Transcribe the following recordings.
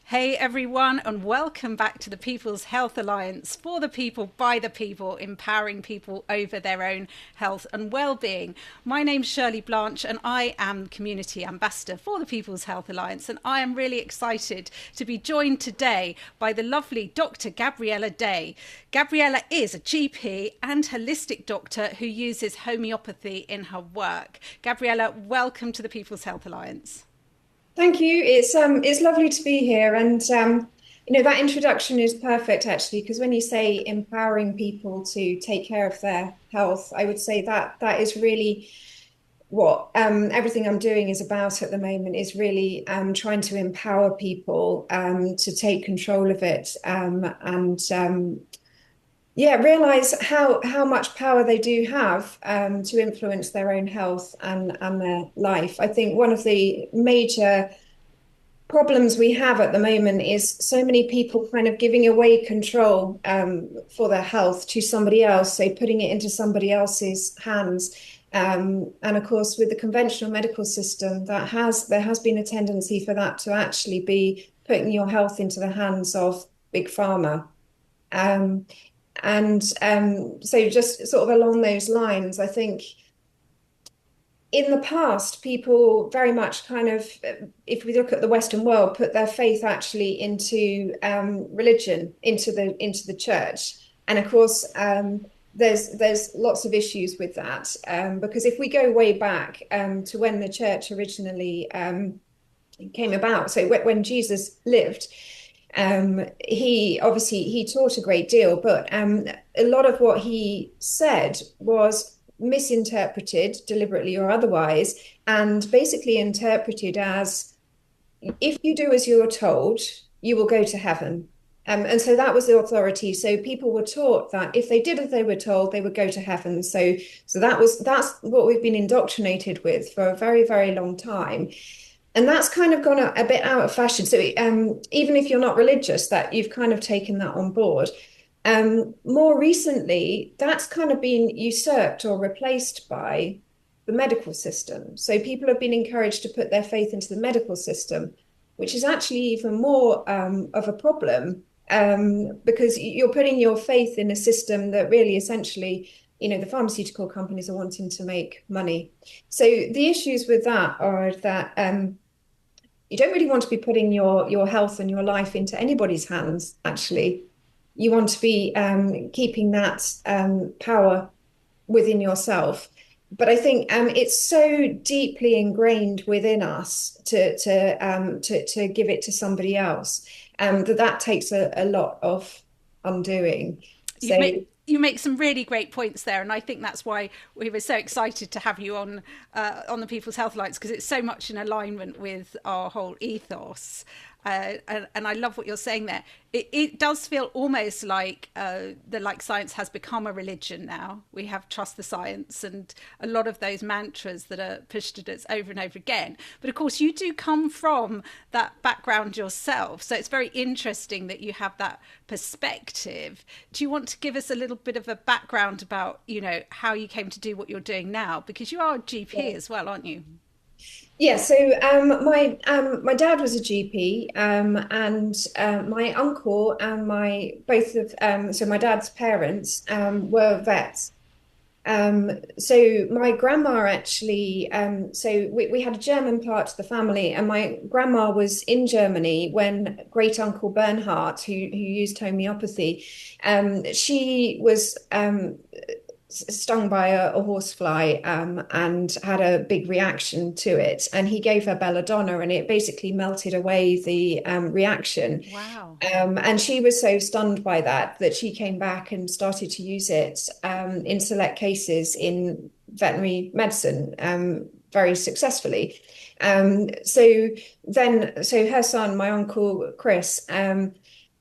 Hey everyone, and welcome back to the People's Health Alliance, for the people, by the people, empowering people over their own health and well-being. My name's Shirley Blanche and I am Community Ambassador for the People's Health Alliance, and I am really excited to be joined today by the lovely Dr. Gabriella Day. Gabriella is a GP and holistic doctor who uses homeopathy in her work. Gabriella, welcome to the People's Health Alliance. Thank you. It's lovely to be here, and that introduction is perfect actually, because when you say empowering people to take care of their health, I would say that that is really what everything I'm doing is about at the moment. Is really trying to empower people to take control of it, and yeah, realize how much power they do have to influence their own health and their life. I think one of the major problems we have at the moment is so many people kind of giving away control for their health to somebody else, so putting it into somebody else's hands. And of course, with the conventional medical system, there has been a tendency for that to actually be putting your health into the hands of big pharma. Um, so just sort of along those lines, I think in the past, people very much kind of, if we look at the Western world, put their faith actually into religion, into the church. And of course, there's lots of issues with that, because if we go way back to when the church originally came about, so when Jesus lived, he taught a great deal, but a lot of what he said was misinterpreted, deliberately or otherwise, and basically interpreted as, if you do as you're told, you will go to heaven. And so that was the authority. So people were taught that if they did as they were told, they would go to heaven. So that's what we've been indoctrinated with for a very, very long time. And that's kind of gone a bit out of fashion. So even if you're not religious, that you've kind of taken that on board. More recently, that's kind of been usurped or replaced by the medical system. So people have been encouraged to put their faith into the medical system, which is actually even more of a problem, because you're putting your faith in a system that really essentially, the pharmaceutical companies are wanting to make money. So the issues with that are that you don't really want to be putting your health and your life into anybody's hands, actually. You want to be keeping that power within yourself. But I think it's so deeply ingrained within us to give it to somebody else, that takes a lot of undoing. You So make some really great points there, and I think that's why we were so excited to have you on the People's Health Alliance, because it's so much in alignment with our whole ethos. And I love what you're saying there. It does feel almost like science has become a religion now. We have trust the science and a lot of those mantras that are pushed at us over and over again. But of course, you do come from that background yourself, so it's very interesting that you have that perspective. Do you want to give us a little bit of a background about how you came to do what you're doing now, because you are a GP as well, aren't you? yeah, so my dad was a GP, and my uncle and my both of so my dad's parents were vets. So my grandma actually, so we had a German part of the family, and my grandma was in Germany when great uncle Bernhard, who used homeopathy, she was stung by a horsefly, and had a big reaction to it. And he gave her belladonna, and it basically melted away the reaction. Wow. And she was so stunned by that she came back and started to use it in select cases in veterinary medicine, very successfully. So her son, my uncle Chris,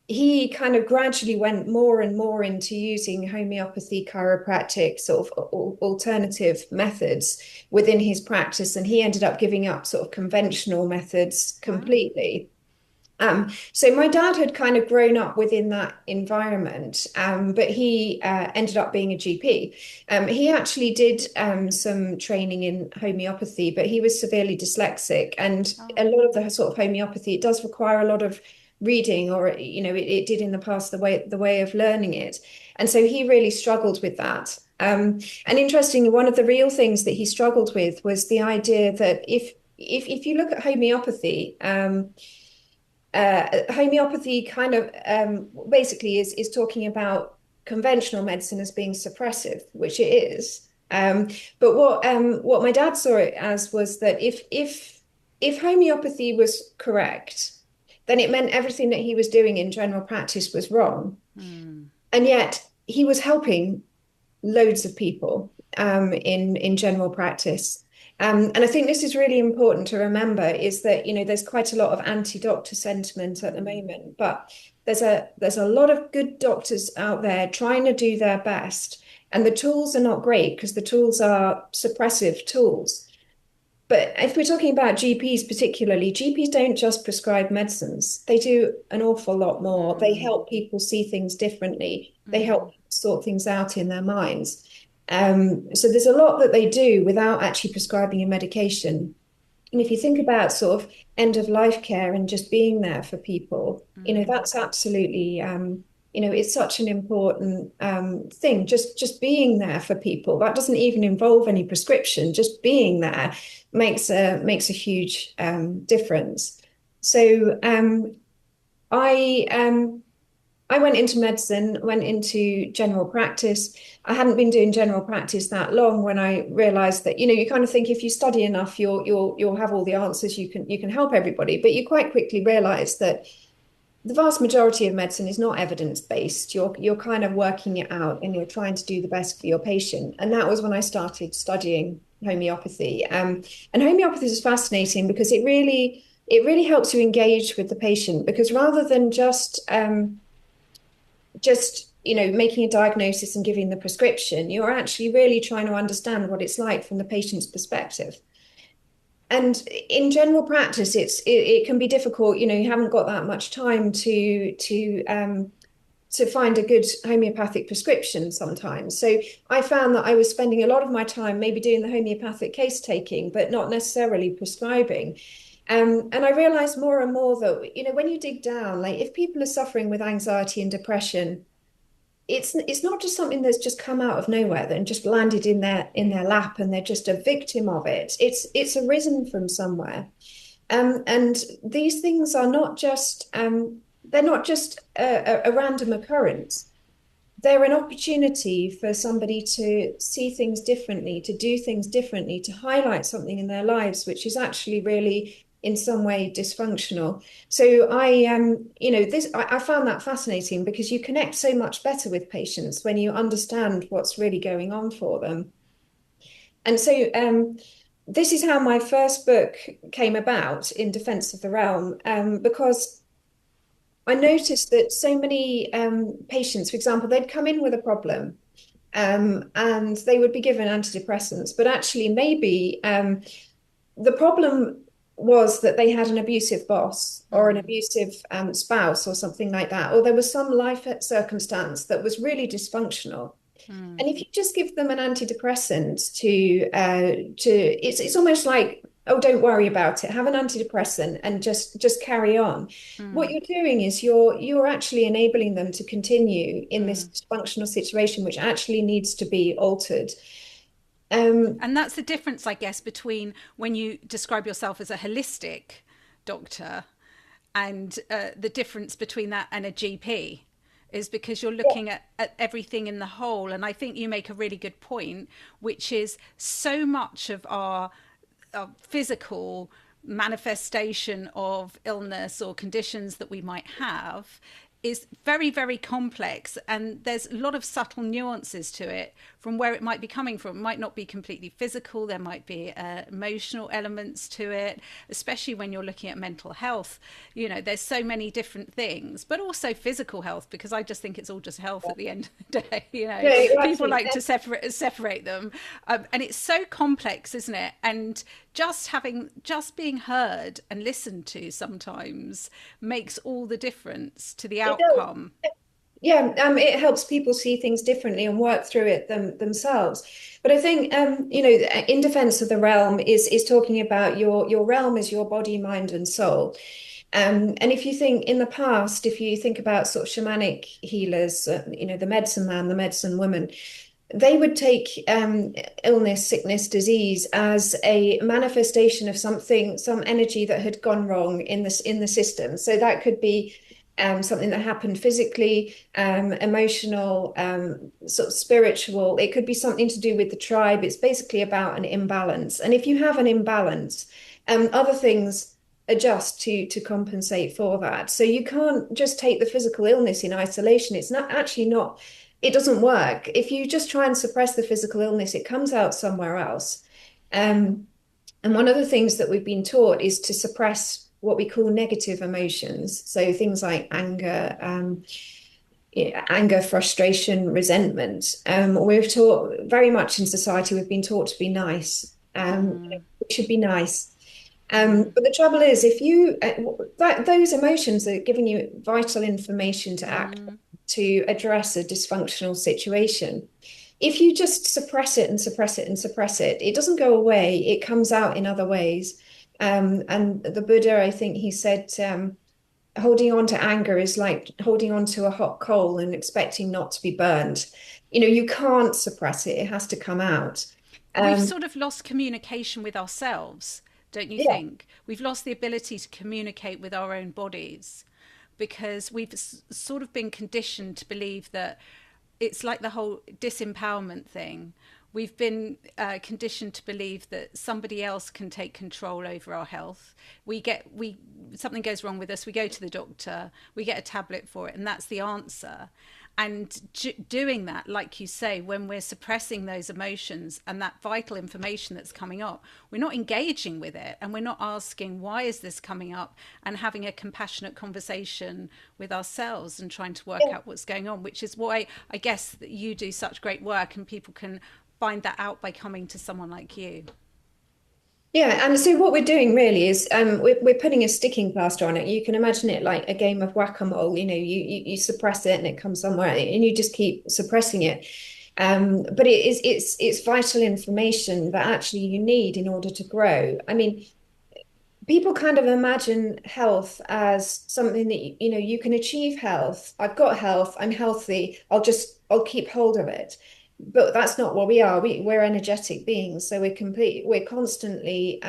he kind of gradually went more and more into using homeopathy, chiropractic, sort of alternative methods within his practice, and he ended up giving up sort of conventional methods Wow. completely. So my dad had kind of grown up within that environment, but he ended up being a GP. He actually did some training in homeopathy, but he was severely dyslexic, and a Oh. lot of the sort of homeopathy, it does require a lot of reading, or it did in the past, the way of learning it. And so he really struggled with that. And interestingly, one of the real things that he struggled with was the idea that if you look at homeopathy, homeopathy kind of basically is talking about conventional medicine as being suppressive, which it is. But what my dad saw it as was that if homeopathy was correct, then it meant everything that he was doing in general practice was wrong. And yet he was helping loads of people in general practice. And I think this is really important to remember, is that, there's quite a lot of anti-doctor sentiment at the moment, but there's a lot of good doctors out there trying to do their best. And the tools are not great because the tools are suppressive tools. But if we're talking about GPs particularly, GPs don't just prescribe medicines. They do an awful lot more. They help people see things differently. They help sort things out in their minds. So there's a lot that they do without actually prescribing a medication. And if you think about sort of end of life care and just being there for people, that's absolutely, it's such an important thing. Just being there for people. That doesn't even involve any prescription. Just being there makes a huge difference. So I went into medicine, went into general practice. I hadn't been doing general practice that long when I realized that, you kind of think if you study enough, you'll have all the answers, you can help everybody. But you quite quickly realize that the vast majority of medicine is not evidence-based. You're kind of working it out and you're trying to do the best for your patient. And that was when I started studying homeopathy. And homeopathy is fascinating because it really helps you engage with the patient, because rather than just making a diagnosis and giving the prescription, you're actually really trying to understand what it's like from the patient's perspective. And in general practice, it can be difficult. You haven't got that much time to find a good homeopathic prescription sometimes. So I found that I was spending a lot of my time maybe doing the homeopathic case taking, but not necessarily prescribing. And I realized more and more that, when you dig down, like if people are suffering with anxiety and depression, it's not just something that's just come out of nowhere and just landed in their lap and they're just a victim of it. It's arisen from somewhere. And these things are not just they're not just a random occurrence. They're an opportunity for somebody to see things differently, to do things differently, to highlight something in their lives which is actually really in some way dysfunctional. So I found that fascinating, because you connect so much better with patients when you understand what's really going on for them. And so this is how my first book came about, In Defense of the Realm, because I noticed that so many patients, for example, they'd come in with a problem and they would be given antidepressants, but actually maybe the problem was that they had an abusive boss or an abusive spouse or something like that, or there was some life circumstance that was really dysfunctional. And if you just give them an antidepressant it's almost like, oh, don't worry about it, have an antidepressant and just carry on. What you're doing is you're actually enabling them to continue in this dysfunctional situation, which actually needs to be altered. And that's the difference, I guess, between when you describe yourself as a holistic doctor and the difference between that and a GP is because you're looking at everything in the whole. And I think you make a really good point, which is so much of our physical manifestation of illness or conditions that we might have is very, very complex, and there's a lot of subtle nuances to it from where it might be coming from. It might not be completely physical. There might be emotional elements to it, especially when you're looking at mental health. There's so many different things, but also physical health, because I just think it's all just health at the end of the day. People like to separate them, and it's so complex, isn't it? And just being heard and listened to sometimes makes all the difference to the outcome. Yeah, it helps people see things differently and work through it themselves. But I think, in defense of the realm is talking about your realm is your body, mind, and soul. And if you think in the past, if you think about sort of shamanic healers, the medicine man, the medicine woman, they would take illness, sickness, disease as a manifestation of something, some energy that had gone wrong in the system. So that could be something that happened physically, emotional, sort of spiritual. It could be something to do with the tribe. It's basically about an imbalance. And if you have an imbalance, other things adjust to compensate for that. So you can't just take the physical illness in isolation. It's not actually not, it doesn't work. If you just try and suppress the physical illness, it comes out somewhere else. And one of the things that we've been taught is to suppress what we call negative emotions. So things like anger, frustration, resentment. We're taught very much in society, we've been taught to be nice. We should be nice. But the trouble is, if you those emotions are giving you vital information to act to address a dysfunctional situation. If you just suppress it and suppress it and suppress it, it doesn't go away. It comes out in other ways. And the Buddha, I think he said, holding on to anger is like holding on to a hot coal and expecting not to be burned. You can't suppress it. It has to come out. We've sort of lost communication with ourselves, don't you Yeah. think? We've lost the ability to communicate with our own bodies because we've sort of been conditioned to believe that it's like the whole disempowerment thing. We've been conditioned to believe that somebody else can take control over our health. Something goes wrong with us, we go to the doctor, we get a tablet for it, and that's the answer. And doing that, like you say, when we're suppressing those emotions and that vital information that's coming up, we're not engaging with it, and we're not asking, why is this coming up, and having a compassionate conversation with ourselves and trying to work out what's going on, which is why I guess that you do such great work, and people can find that out by coming to someone like you. Yeah, and so what we're doing really is we're putting a sticking plaster on it. You can imagine it like a game of whack-a-mole. You suppress it and it comes somewhere, and you just keep suppressing it. But it's vital information that actually you need in order to grow. I mean, people kind of imagine health as something that you can achieve health. I've got health, I'm healthy, I'll keep hold of it. But that's not what we are. We're energetic beings, so we're constantly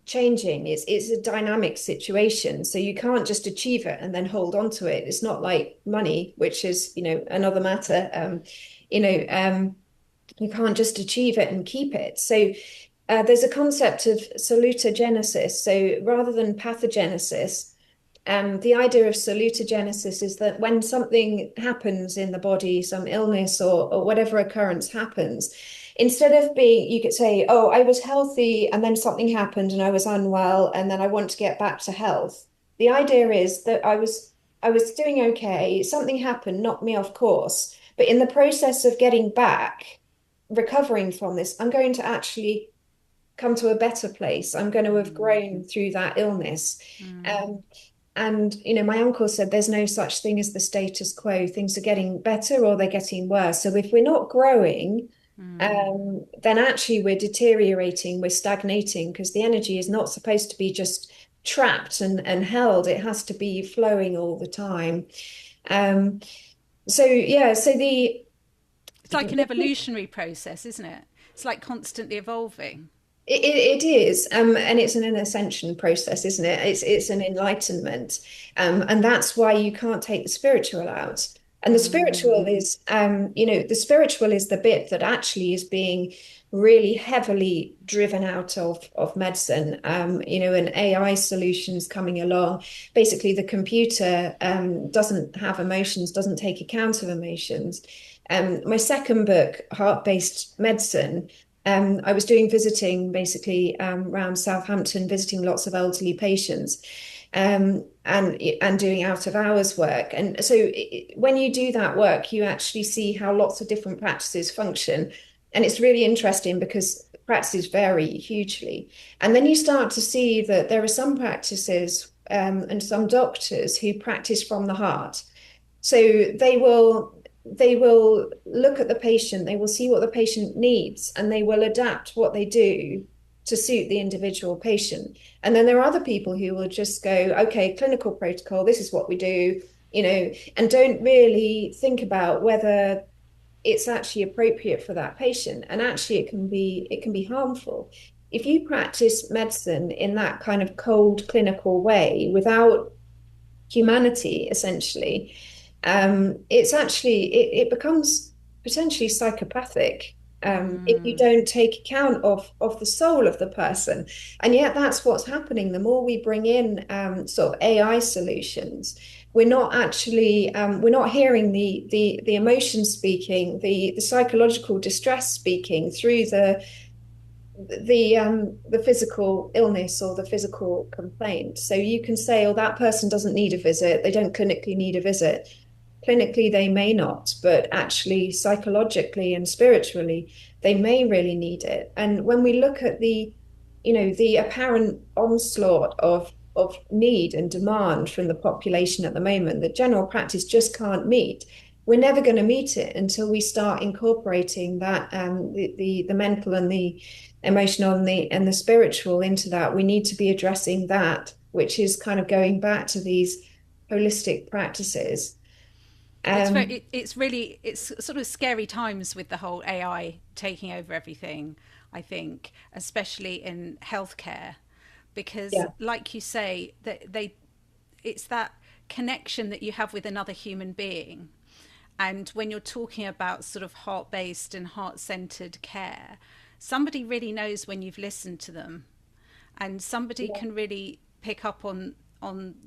changing. It's a dynamic situation, so you can't just achieve it and then hold on to it. It's not like money, which is another matter. You can't just achieve it and keep it. So there's a concept of salutogenesis. So rather than pathogenesis, the idea of salutogenesis is that when something happens in the body, some illness or whatever occurrence happens, instead of you could say, oh, I was healthy and then something happened and I was unwell and then I want to get back to health. The idea is that I was doing okay, something happened, knocked me off course, but in the process of getting back, recovering from this, I'm going to actually come to a better place. I'm going to have grown through that illness. And my uncle said there's no such thing as the status quo. Things are getting better or they're getting worse. So if we're not growing, then actually we're deteriorating, we're stagnating, because the energy is not supposed to be just trapped and held. It has to be flowing all the time. So yeah, It's like an evolutionary process, isn't it? It's like constantly evolving. It is, and it's an ascension process, isn't it? It's an enlightenment, and that's why you can't take the spiritual out. And the spiritual is, the spiritual is the bit that actually is being really heavily driven out of medicine. And AI solutions coming along. Basically, the computer doesn't have emotions, doesn't take account of emotions. My second book, Heart-Based Medicine. I was doing visiting basically around Southampton, visiting lots of elderly patients, and doing out of hours work. And so when you do that work, you actually see how lots of different practices function. And it's really interesting because practices vary hugely. And then you start to see that there are some practices and some doctors who practice from the heart. So they will look at the patient, they will see what the patient needs, and they will adapt what they do to suit the individual patient. And then there are other people who will just go, okay, clinical protocol, this is what we do, and don't really think about whether it's actually appropriate for that patient. And actually it can be harmful. If you practice medicine in that kind of cold clinical way without humanity, essentially, it becomes potentially psychopathic, if you don't take account of the soul of the person. And yet that's what's happening. The more we bring in sort of AI solutions, we're not hearing the emotion speaking, the psychological distress speaking through the physical illness or the physical complaint. So you can say, oh, that person doesn't need a visit. They don't clinically need a visit. Clinically, they may not, but actually psychologically and spiritually, they may really need it. And when we look at the apparent onslaught of need and demand from the population at the moment that general practice just can't meet, we're never going to meet it until we start incorporating that the mental and the emotional and the spiritual into that. We need to be addressing that, which is kind of going back to these holistic practices. It's sort of scary times with the whole AI taking over everything, I think, especially in healthcare, because Yeah, like you say, it's that connection that you have with another human being. And when you're talking about sort of heart-based and heart-centered care, somebody really knows when you've listened to them, and somebody yeah. can really pick up on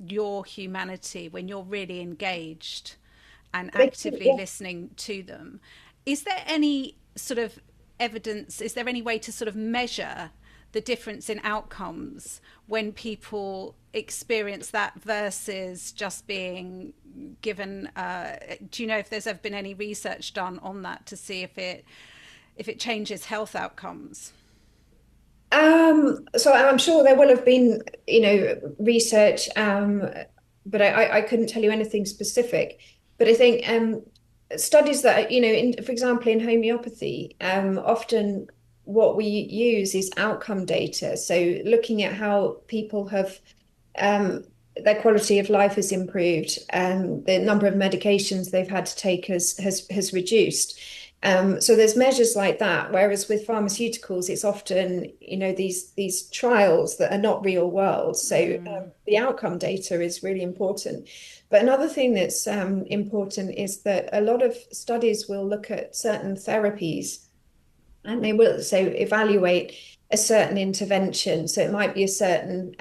your humanity when you're really engaged and actively Yeah. listening to them. Is there any sort of evidence, is there any way to sort of measure the difference in outcomes when people experience that versus just being given, do you know if there's ever been any research done on that to see if it changes health outcomes? So I'm sure there will have been, research, but I couldn't tell you anything specific. But I think studies that, for example, in homeopathy, often what we use is outcome data. So looking at how people have um, their quality of life has improved, and the number of medications they've had to take has reduced. So there's measures like that. Whereas with pharmaceuticals, it's often, these trials that are not real world. So the outcome data is really important. But another thing that's important is that a lot of studies will look at certain therapies, and they will so evaluate a certain intervention. So it might be a certain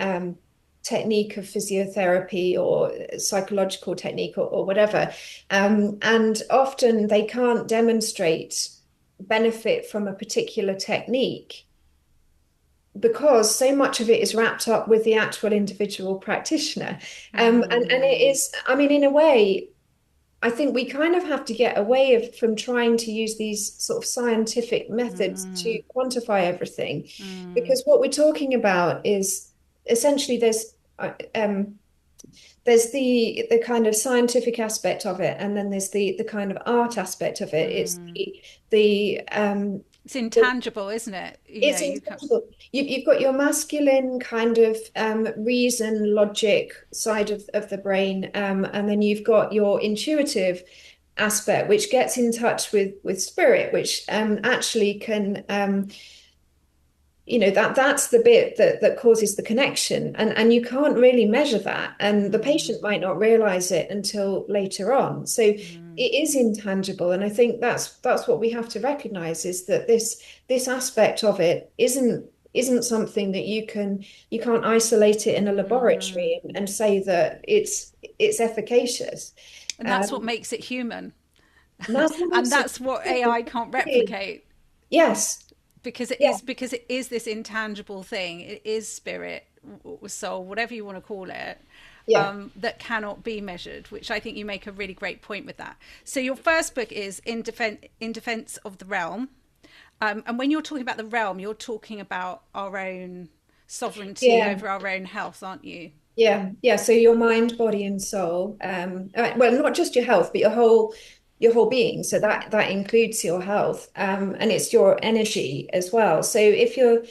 technique of physiotherapy or psychological technique or whatever. And often they can't demonstrate benefit from a particular technique because so much of it is wrapped up with the actual individual practitioner. And it is, I mean, in a way, I think we kind of have to get away from trying to use these sort of scientific methods to quantify everything, because what we're talking about is essentially there's the kind of scientific aspect of it, and then there's the kind of art aspect of it. It's It's the intangible, isn't it? You know, it's you can. impossible. You've got your masculine kind of reason, logic side of the brain, and then you've got your intuitive aspect, which gets in touch with spirit, which actually can, that's the bit that causes the connection, and you can't really measure that, and the patient might not realize it until later on. So it is intangible, and I think that's what we have to recognize, is that this aspect of it isn't something that you can't isolate it in a laboratory and say that it's efficacious. And that's what Um, makes it human. and that's what And makes it that's what AI can't replicate, yes, because yeah, it is this intangible thing. It is spirit, soul, whatever you want to call it, yeah, that cannot be measured, which I think you make a really great point with that. So your first book is in defense of the realm. And when you're talking about the realm, you're talking about our own sovereignty yeah. over our own health, aren't you? Yeah. So your mind, body, and soul. Well, not just your health, but your whole being. So that includes your health, and it's your energy as well. So if you're,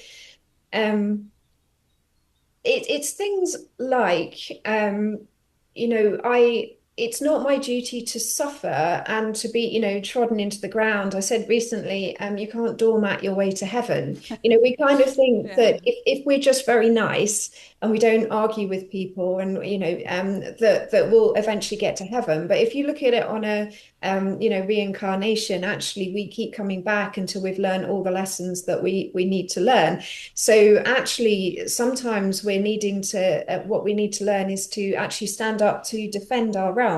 it's things like, it's not my duty to suffer and to be, trodden into the ground. I said recently, you can't doormat your way to heaven. We kind of think Yeah. that if we're just very nice and we don't argue with people, and that we'll eventually get to heaven. But if you look at it on a reincarnation, actually we keep coming back until we've learned all the lessons that we need to learn. So actually, sometimes we're needing to, what we need to learn is to actually stand up to defend our realm.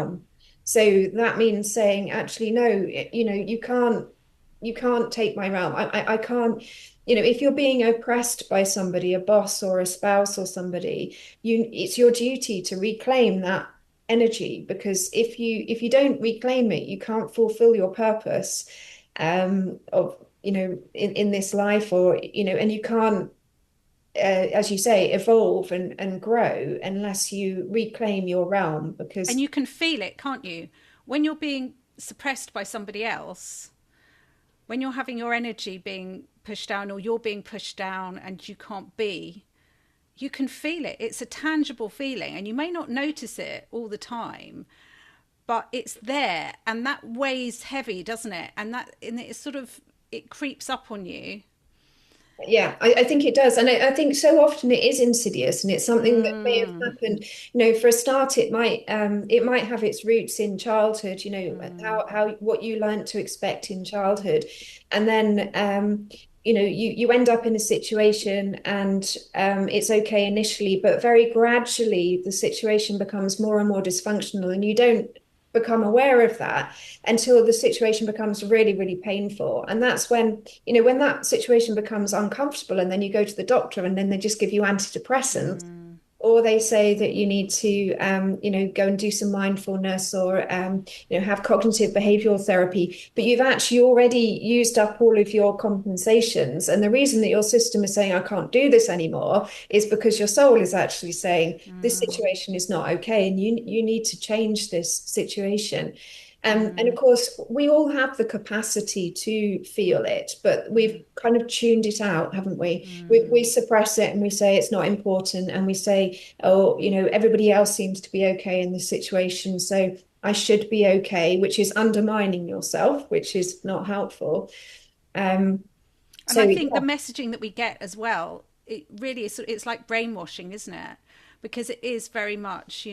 So that means saying, actually, no, you can't take my realm. I can't, if you're being oppressed by somebody, a boss or a spouse or somebody, it's your duty to reclaim that energy, because if you don't reclaim it, you can't fulfill your purpose of in this life, or and you can't as you say, evolve and grow unless you reclaim your realm. And Because you can feel it, can't you? When you're being suppressed by somebody else, when you're having your energy being pushed down or you're being pushed down and you can't be, you can feel it. It's a tangible feeling, and you may not notice it all the time, but it's there, and that weighs heavy, doesn't it? And it's sort of, it creeps up on you. yeah, I think it does. And I think so often it is insidious, and it's something that may have Mm, happened. For a start, it might have its roots in childhood, how what you learned to expect in childhood. And then you end up in a situation, and it's okay initially, but very gradually the situation becomes more and more dysfunctional, and you don't become aware of that until the situation becomes really, really painful. And that's when that situation becomes uncomfortable, and then you go to the doctor, and then they just give you antidepressants, mm. or they say that you need to go and do some mindfulness, or have cognitive behavioral therapy, but you've actually already used up all of your compensations. And the reason that your system is saying I can't do this anymore is because your soul is actually saying this situation is not okay, and you need to change this situation. And of course, we all have the capacity to feel it, but we've kind of tuned it out, haven't we? We suppress it, and we say it's not important, and we say, oh, everybody else seems to be okay in this situation, so I should be okay, which is undermining yourself, which is not helpful. Um, And so I think yeah, the messaging that we get as well, it really is, it's like brainwashing, isn't it? Because it is very much,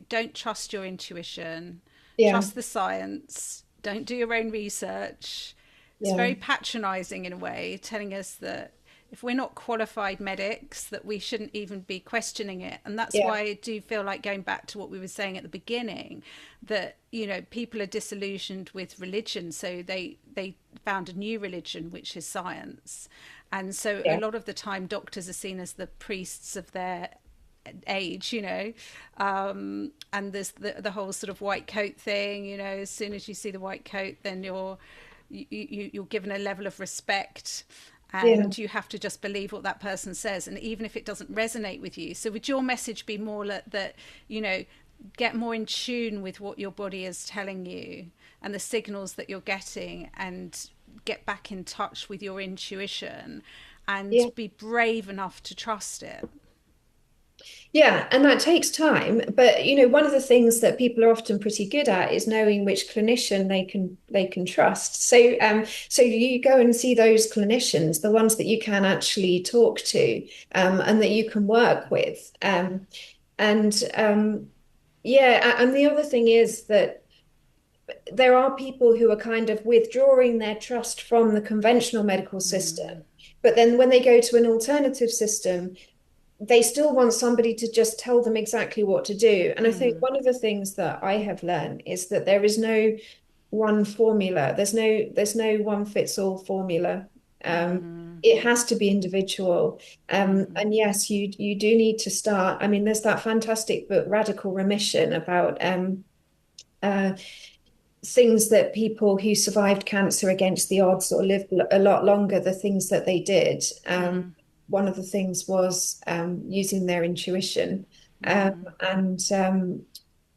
don't trust your intuition, yeah, trust the science, don't do your own research. It's yeah, very patronizing in a way, telling us that if we're not qualified medics, that we shouldn't even be questioning it. And that's yeah, why I do feel like, going back to what we were saying at the beginning, that people are disillusioned with religion, so they found a new religion, which is science. And so a yeah, lot of the time doctors are seen as the priests of their age, and there's the whole sort of white coat thing. As soon as you see the white coat, then you're given a level of respect, yeah. and you have to just believe what that person says, and even if it doesn't resonate with you. So would your message be more that get more in tune with what your body is telling you and the signals that you're getting, and get back in touch with your intuition and Yeah. be brave enough to trust it? Yeah, and that takes time. But one of the things that people are often pretty good at is knowing which clinician they can trust. So you go and see those clinicians, the ones that you can actually talk to, and that you can work with. And yeah, and the other thing is that there are people who are kind of withdrawing their trust from the conventional medical system. But then when they go to an alternative system, they still want somebody to just tell them exactly what to do. And I think one of the things that I have learned is that there is no one formula. There's no one fits all formula. It has to be individual. And yes, you do need to start. I mean, there's that fantastic book, Radical Remission, about uh, things that people who survived cancer against the odds or lived a lot longer, the things that they did. One of the things was using their intuition. and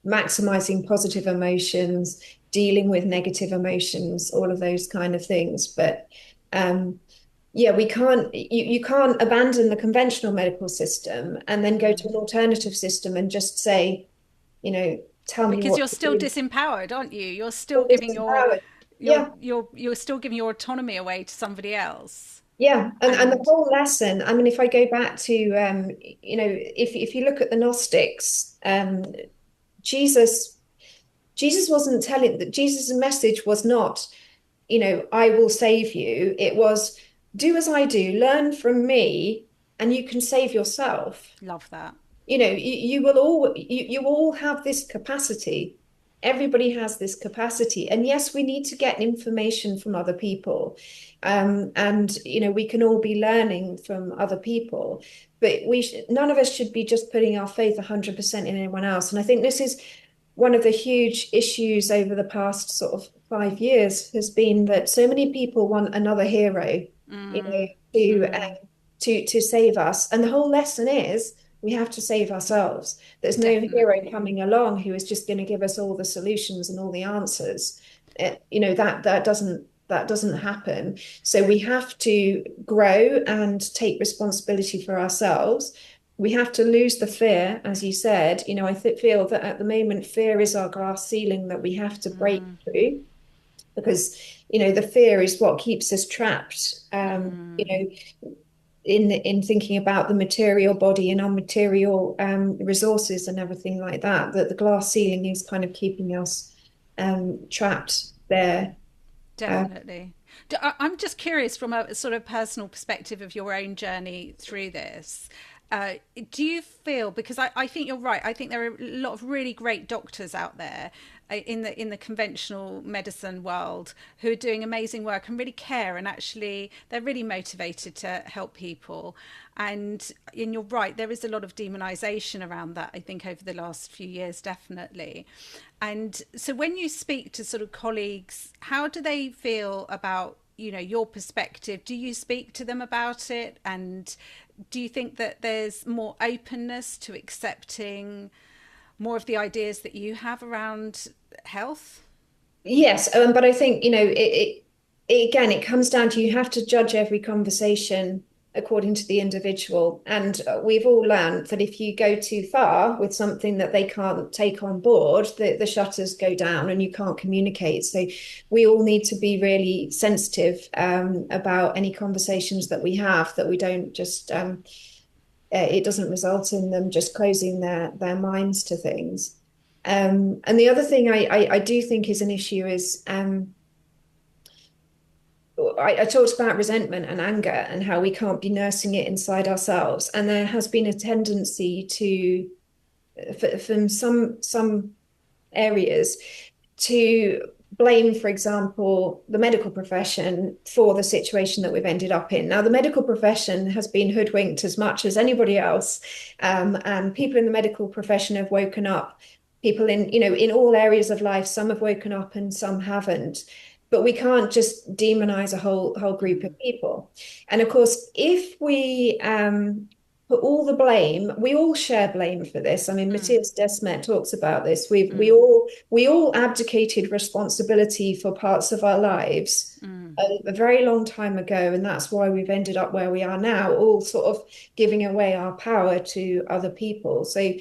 maximizing positive emotions, dealing with negative emotions, all of those kind of things. But yeah, you can't abandon the conventional medical system and then go to an alternative system and just say, tell me Because what you're to still do. disempowered, aren't you? You're still All giving disempowered. Yeah. you're still giving your autonomy away to somebody else. Yeah, and the And whole lesson, I mean, if I go back to if you look at the Gnostics, Jesus Jesus wasn't telling that Jesus' message was not, I will save you. It was do as I do, learn from me, and you can save yourself. love that. You will you all have this capacity. Everybody has this capacity. And yes, we need to get information from other people. And we can all be learning from other people, but none of us should be just putting our faith 100% in anyone else. And I think this is one of the huge issues over the past sort of 5 years has been that so many people want another hero, you know, to save us. And the whole lesson is we have to save ourselves. There's no hero Definitely. coming along who is just going to give us all the solutions and all the answers. That doesn't happen. So we have to grow and take responsibility for ourselves. We have to lose the fear, as you said. I feel that at the moment, fear is our glass ceiling that we have to break through because, the fear is what keeps us trapped. In thinking about the material body and our material resources and everything like that, that the glass ceiling is kind of keeping us trapped there. Definitely. I'm just curious from a sort of personal perspective of your own journey through this. Do you feel, because I think you're right, I think there are a lot of really great doctors out there in the conventional medicine world who are doing amazing work and really care, and actually they're really motivated to help people. And you're right, there is a lot of demonization around that, I think, over the last few years, definitely. And so when you speak to sort of colleagues, how do they feel about your perspective? Do you speak to them about it, and do you think that there's more openness to accepting more of the ideas that you have around health? Yes, but I think, again, it comes down to you have to judge every conversation according to the individual. And we've all learned that if you go too far with something that they can't take on board, the shutters go down and you can't communicate. So we all need to be really sensitive about any conversations that we have, that we don't just, it doesn't result in them just closing their minds to things. And the other thing I do think is an issue is I talked about resentment and anger and how we can't be nursing it inside ourselves. And there has been a tendency from some areas to blame, for example, the medical profession for the situation that we've ended up in. Now, the medical profession has been hoodwinked as much as anybody else, and people in the medical profession have woken up. People in all areas of life, some have woken up and some haven't. But we can't just demonize a whole group of people. And of course, if we put all the blame, we all share blame for this. I mean, Matthias Desmet talks about this. We all abdicated responsibility for parts of our lives a very long time ago, and that's why we've ended up where we are now, all sort of giving away our power to other people. So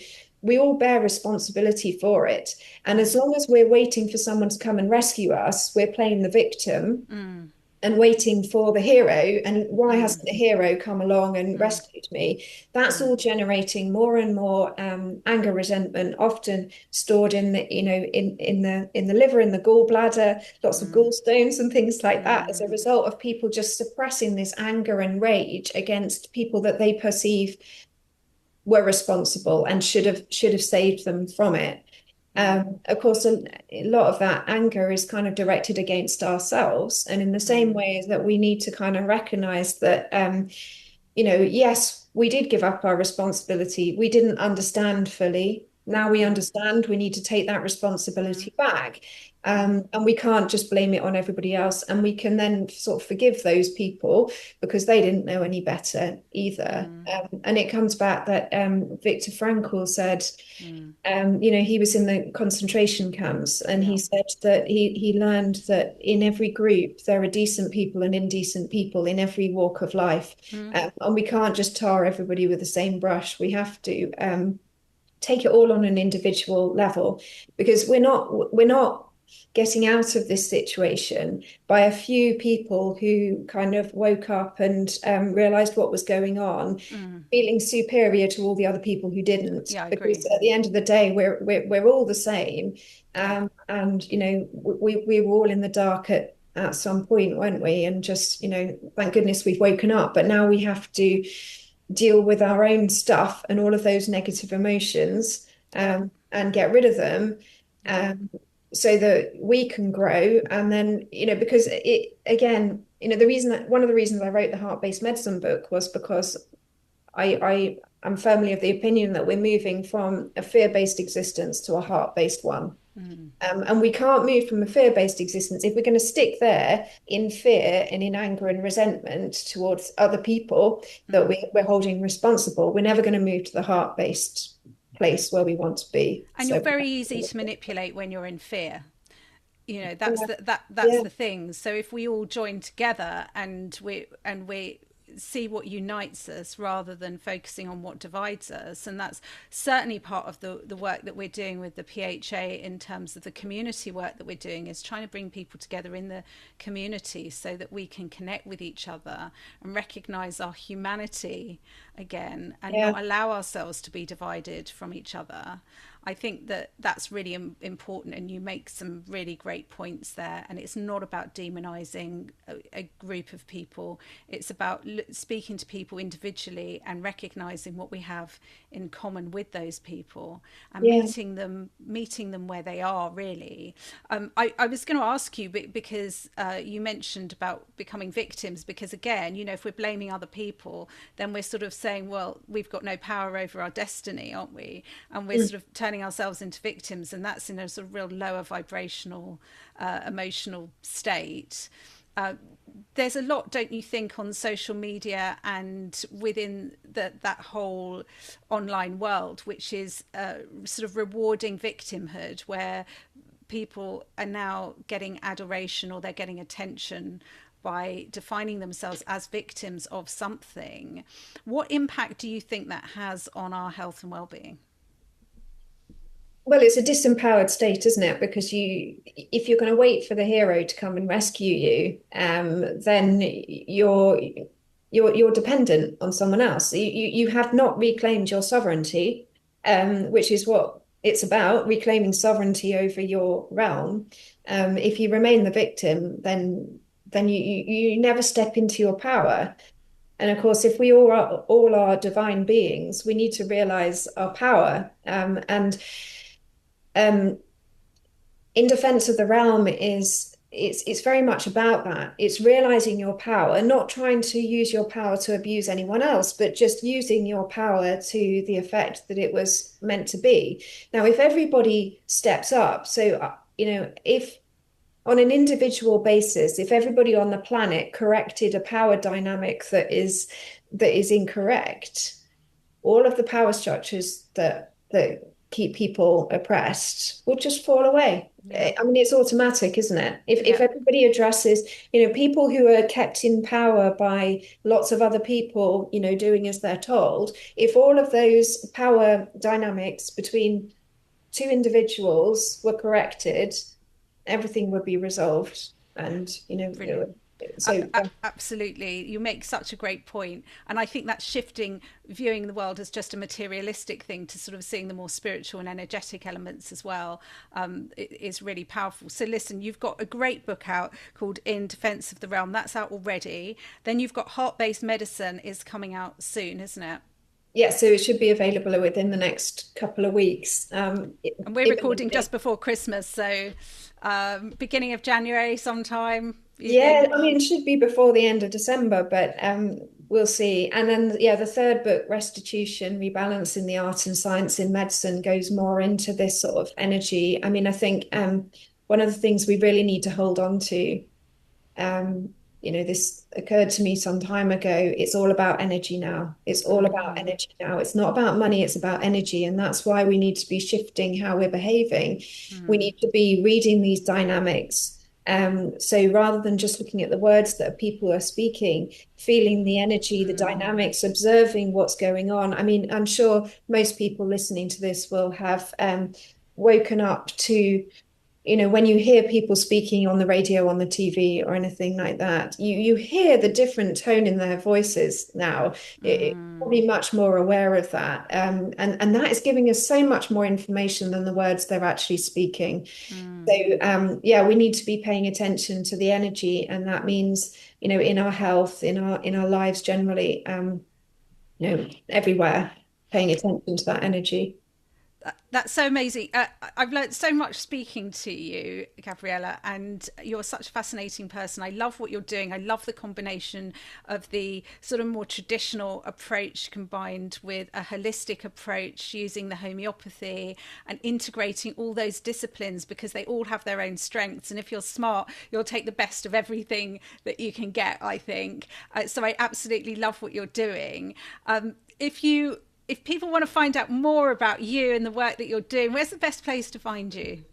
we all bear responsibility for it. And as long as we're waiting for someone to come and rescue us, we're playing the victim and waiting for the hero. And why hasn't the hero come along and rescued me? That's all generating more and more anger, resentment, often stored in the liver, in the gallbladder, lots of gallstones and things like that, as a result of people just suppressing this anger and rage against people that they perceive were responsible and should have saved them from it. Of course, a lot of that anger is kind of directed against ourselves, and in the same way that we need to kind of recognize that, yes, we did give up our responsibility. We didn't understand fully. Now we understand we need to take that responsibility back. And we can't just blame it on everybody else. And we can then sort of forgive those people because they didn't know any better either. And it comes back that Viktor Frankl said, he was in the concentration camps, and he said that he learned that in every group there are decent people and indecent people in every walk of life. And we can't just tar everybody with the same brush. We have to take it all on an individual level, because we're not getting out of this situation by a few people who kind of woke up and realized what was going on, feeling superior to all the other people who didn't. Yeah, I because agree. at the end of the day, we're all the same, and we were all in the dark at some point, weren't we? And just thank goodness we've woken up. But now we have to deal with our own stuff and all of those negative emotions, and get rid of them, so that we can grow. And then, because it, again, one of the reasons I wrote the heart-based medicine book was because I am firmly of the opinion that we're moving from a fear-based existence to a heart-based one. And we can't move from a fear-based existence if we're going to stick there in fear and in anger and resentment towards other people that we're holding responsible. We're never going to move to the heart-based place where we want to be. And you're very easy to manipulate when you're in fear. That's the thing. So if we all join together and we see what unites us rather than focusing on what divides us, and that's certainly part of the work that we're doing with the PHA in terms of the community work that we're doing, is trying to bring people together in the community so that we can connect with each other and recognize our humanity again, and not allow ourselves to be divided from each other. I think that that's really important, and you make some really great points there. And it's not about demonizing a group of people. It's about speaking to people individually and recognizing what we have in common with those people, and meeting them where they are, really. I was going to ask you, because you mentioned about becoming victims, because again, if we're blaming other people, then we're sort of saying, well, we've got no power over our destiny, aren't we? And we're sort of turning ourselves into victims, and that's in a sort of real lower vibrational emotional state. There's a lot, don't you think, on social media and within that whole online world, which is sort of rewarding victimhood, where people are now getting adoration, or they're getting attention by defining themselves as victims of something. What impact do you think that has on our health and well-being? Well, it's a disempowered state, isn't it? Because if you're going to wait for the hero to come and rescue you, then you're dependent on someone else. You have not reclaimed your sovereignty, which is what it's about, reclaiming sovereignty over your realm. If you remain the victim, then you never step into your power. And of course, if we all are divine beings, we need to realize our power. And in Defense of the Realm it's very much about that. It's realizing your power, not trying to use your power to abuse anyone else, but just using your power to the effect that it was meant to be. Now, if everybody steps up, so if on an individual basis, if everybody on the planet corrected a power dynamic that is incorrect, all of the power structures that keep people oppressed would just fall away. I mean, it's automatic, isn't it? If everybody addresses, people who are kept in power by lots of other people, doing as they're told, if all of those power dynamics between two individuals were corrected, everything would be resolved. And so absolutely, you make such a great point. And I think that's shifting, viewing the world as just a materialistic thing to sort of seeing the more spiritual and energetic elements as well, is really powerful. So listen, you've got a great book out called In Defense of the Realm. That's out already. Then you've got Heart-Based Medicine is coming out soon, isn't it? Yeah, so it should be available within the next couple of weeks. And we're recording just before Christmas, so beginning of January sometime. Yeah, I mean, it should be before the end of December, but We'll see. And then, yeah, the third book, Restitution, Rebalancing the Art and Science in Medicine, goes more into this sort of energy. I mean, I think one of the things we really need to hold on to, this occurred to me some time ago. It's all about energy now. It's all about energy now. It's not about money, it's about energy. And that's why we need to be shifting how we're behaving. We need to be reading these dynamics. So rather than just looking at the words that people are speaking, feeling the energy, the dynamics, observing what's going on. I mean, I'm sure most people listening to this will have woken up to, when you hear people speaking on the radio, on the TV, or anything like that, you hear the different tone in their voices now. It's probably much more aware of that. And that is giving us so much more information than the words they're actually speaking. So, we need to be paying attention to the energy. And that means, in our health, in our lives generally, everywhere, paying attention to that energy. That's so amazing. I've learned so much speaking to you, Gabriella, and you're such a fascinating person. I love what you're doing. I love the combination of the sort of more traditional approach combined with a holistic approach using the homeopathy and integrating all those disciplines, because they all have their own strengths. And if you're smart, you'll take the best of everything that you can get, I think. So I absolutely love what you're doing. If people want to find out more about you and the work that you're doing, where's the best place to find you?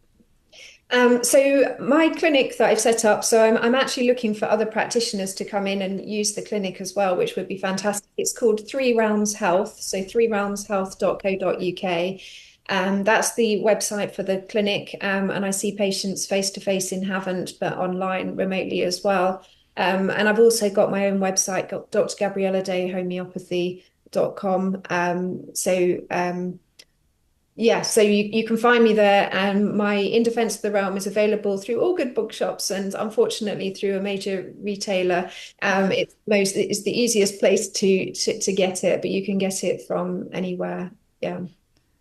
So my clinic that I've set up, so I'm actually looking for other practitioners to come in and use the clinic as well, which would be fantastic. It's called Three Realms Health, so threerealmshealth.co.uk. That's the website for the clinic, and I see patients face to face in Havant, but online remotely as well. And I've also got my own website, Dr. Gabriella Day Homeopathy.com. So you can find me there. And my In Defense of the Realm is available through all good bookshops and unfortunately through a major retailer. It's the easiest place to get it, but you can get it from anywhere. Yeah.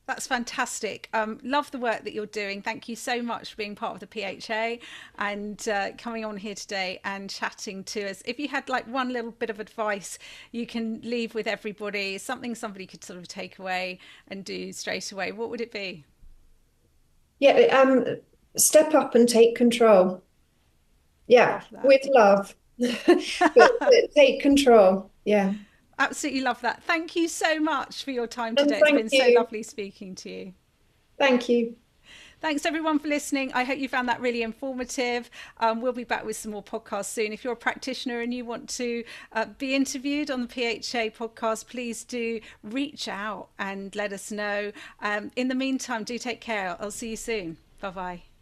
That's fantastic. Love the work that you're doing. Thank you so much for being part of the PHA and coming on here today and chatting to us. If you had like one little bit of advice you can leave with everybody, something somebody could sort of take away and do straight away, what would it be? Yeah, step up and take control. Yeah, with love, but take control. Yeah. Absolutely love that. Thank you so much for your time And today. It's been so you. lovely speaking to you. Thank you. Thanks everyone for listening. I hope you found that really informative. We'll be back with some more podcasts soon. If you're a practitioner and you want to be interviewed on the PHA podcast, please do reach out and let us know. In the meantime, do take care. I'll see you soon. Bye-bye.